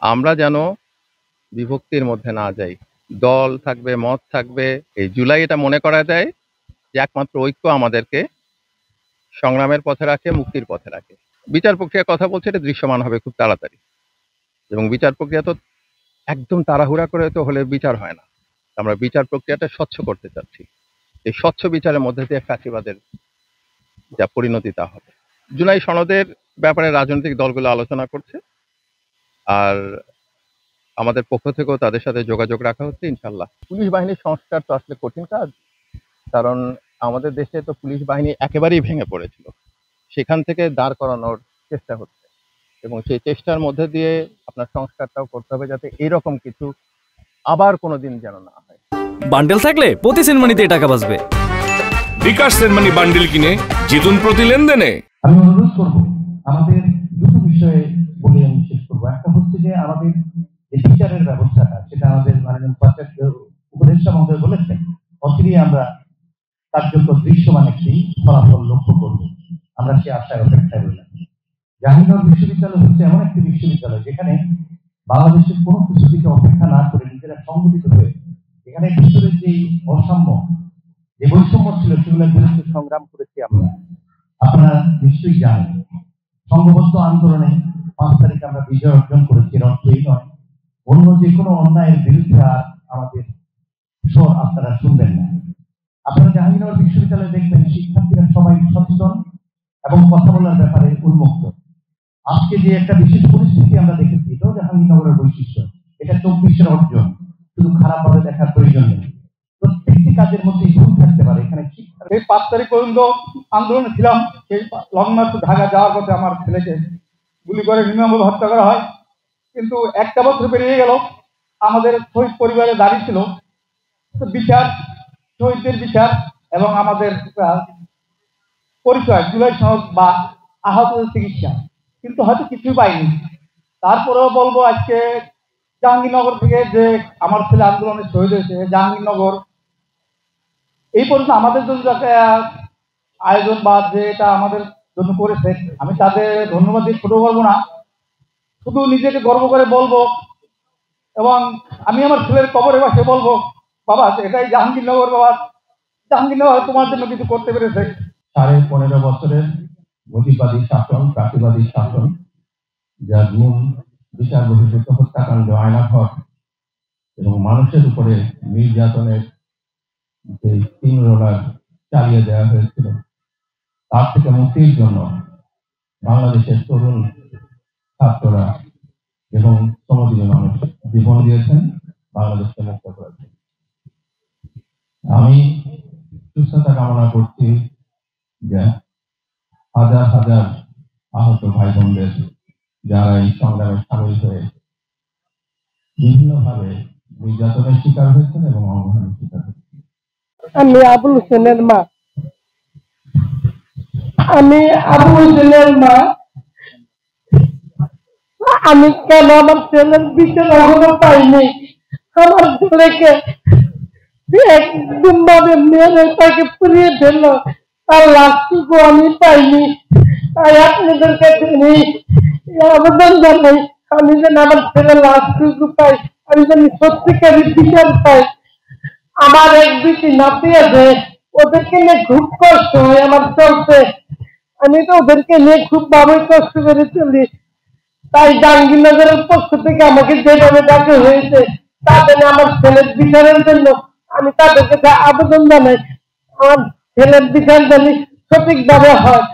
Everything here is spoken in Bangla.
আমরা যেন বিভক্তির মধ্যে না যাই। দল থাকবে, মত থাকবে। এই জুলাই এটা মনে করায় দেয় যে একমাত্র ঐক্য আমাদেরকে সংগ্রামের পথে রাখে, মুক্তির পথে রাখে। বিচার প্রক্রিয়ার কথা বলছে, এটা দৃশ্যমান হবে খুব তাড়াতাড়ি, এবং বিচার প্রক্রিয়া তো একদম তাড়াহুড়া করে তো হলে বিচার হয় না। আমরা বিচার প্রক্রিয়াটা স্বচ্ছ করতে চাচ্ছি। এই স্বচ্ছ বিচারের মধ্যে দিয়ে ফ্যাসিবাদের যা পরিণতি তা হবে। জুলাই সনদের ব্যাপারে রাজনৈতিক দলগুলো আলোচনা করছে, আর আমাদের পক্ষ থেকেও তাদের সাথে যোগাযোগ রাখা হচ্ছে ইনশাল্লাহ। পুলিশ বাহিনীর সংস্কার তো আসলে কঠিন কাজ, কারণ আমাদের দেশে তো পুলিশ বাহিনী একেবারেই ভেঙে পড়েছিল। সেখান থেকে দাঁড় করানোর চেষ্টা হচ্ছে, এবং সেই চেষ্টার মধ্যে দিয়ে আপনার সংস্কারটাও করতে হবে যাতে এরকম কিছু আবার কোনোদিন যেন না হয়। বান্ডেল থাকলে প্রতি সেনমানিতে টাকা বাঁচবে। বিকাশ সেনমানি বান্ডেল কিনে জিতুন প্রতি লেনদেনে। আমি অনুরোধ করব আমাদের দুটো বিষয়ে বলে আমি শেষ করবো। একটা হচ্ছে যে আমাদের যে বিচারের ব্যবস্থাটা, সেটা আমাদের মাননীয় উপদেষ্টা মহোদয় বলেছেন, অচিরেই আমরা কার্যকর দৃশ্যমান একটি ফলাফল লক্ষ্য করব। আমরা সে আশায় অপেক্ষায় রইলাম। জাহাঙ্গীরনগর বিশ্ববিদ্যালয় হচ্ছে এমন একটি বিশ্ববিদ্যালয় যেখানে বাংলাদেশের কোনো কিছু দিকে অপেক্ষা না করে নিজেরা সংগঠিত হয়ে এখানে ভিতরে যে অসাম্য, যে বৈষম্য ছিল, সেগুলোর বিরুদ্ধে সংগ্রাম করেছি আমরা। আপনারা নিশ্চয়ই জানেন, সংঘবদ্ধ আন্দোলনে 5 তারিখ আমরা বিজয় অর্জন করেছি। এর অর্থ এই নয় অন্য যে কোনো অন্যায়ের বিরুদ্ধে আর আমাদের স্বর আপনারা শুনবেন না। আপনারা জাহাঙ্গীরনগর বিশ্ববিদ্যালয়ে দেখবেন শিক্ষার্থীরা সবাই সচেতন এবং কথা বলার ব্যাপারে উন্মুক্ত। আজকে যে একটা বিশেষ পরিস্থিতি আমরা দেখেছি, এটাও জাহাঙ্গীরনগরের বৈশিষ্ট্য। এটা 24-এর অর্জন, শুধু খারাপ ভাবে দেখার প্রয়োজন নেই। প্রত্যেকটি কাজের মধ্যে ভুল থাকতে পারে। এখানে এই 5 তারিখ পর্যন্ত আন্দোলনে ছিলাম। সেই লং মার্চ ঢাকা যাওয়ার পথে আমার ছেলেকে গুলি করে নির্মমভাবে হত্যা করা হয়। কিন্তু একটা বছর পেরিয়ে গেল, আমাদের শহীদ পরিবারে দাঁড়িয়ে ছিল বিচার, শহীদদের বিচার এবং আমাদের পরিচয়, জুলাই সনদ বা আহতদের চিকিৎসা, কিন্তু হয়তো কিছুই পাইনি। তারপরেও বলবো, আজকে জাহাঙ্গীরনগর থেকে যে আমার ছেলে আন্দোলনে শহীদ হয়েছে, জাহাঙ্গীরনগর এই পর্যন্ত আমাদের জন্য যাতে আয়োজন বা যে এটা আমাদের জন্য করেছে, আমি তাদের ধন্যবাদ দিয়ে ছোট করবো না, শুধু নিজেকে গর্ব করে বলবো। এবং আমি আমার ছেলের কবরে বসে বলবো, বাবা এটাই জাহাঙ্গীরনগর, বাবা জাহাঙ্গীরনগর তোমার জন্য কিছু করতে পেরেছে। 15.5 বছরের গতিবাদী শাসন, প্রাতিবাদী শাসন, যা গুম, বিচার বহির্ভূত হত্যাকাণ্ড, আয়নাঘর এবং মানুষের উপরে নির্যাতনের যে তিন রোলার চালিয়ে দেওয়া হয়েছিল, তার থেকে মুক্তির জন্য বাংলাদেশের তরুণ ছাত্ররা এবং শ্রমজীবী মানুষ জীবন দিয়েছেন, বাংলাদেশকে মুক্ত করেছেন। আমি সুস্থতা কামনা করছি যে হাজার হাজার আহত ভাই বোনদের, যারা এই সংগ্রামে সামিল হয়ে বিভিন্নভাবে নির্যাতনের শিকার হয়েছেন এবং অঙ্গহানির শিকার হয়েছেন। আমি আবুল হোসেনের মা। আমি আবুল হোসেনের মা। আমি কেন আমার ছেলের বিচার এখনো পাইনি? আমার ছেলেকে একদম ভাবে মেরে তাকে পুড়িয়ে ফেললো, তার লাশটুকু আমি পাইনি। তাই আপনাদের কাছে নেই আবেদন জানাই, আমি যেন আমার ছেলের লাশটুকু পাই, আমি যেন সত্যিকারের বিচার পাই। আমার 1-2টি নাতি আছে, ওদেরকে নিয়ে খুব কষ্ট হয় আমার চলতে। আমি তো ওদেরকে নিয়ে খুব ভাবে কষ্ট করে চলি। তাই জাহাঙ্গীরনগরের পক্ষ থেকে আমাকে যেভাবে ডাকা হয়েছে, তাদের আমার ছেলের বিচারের জন্য আমি তাদের কাছে আবেদন জানাই, আমার ছেলের বিচার যেন সঠিকভাবে হয়।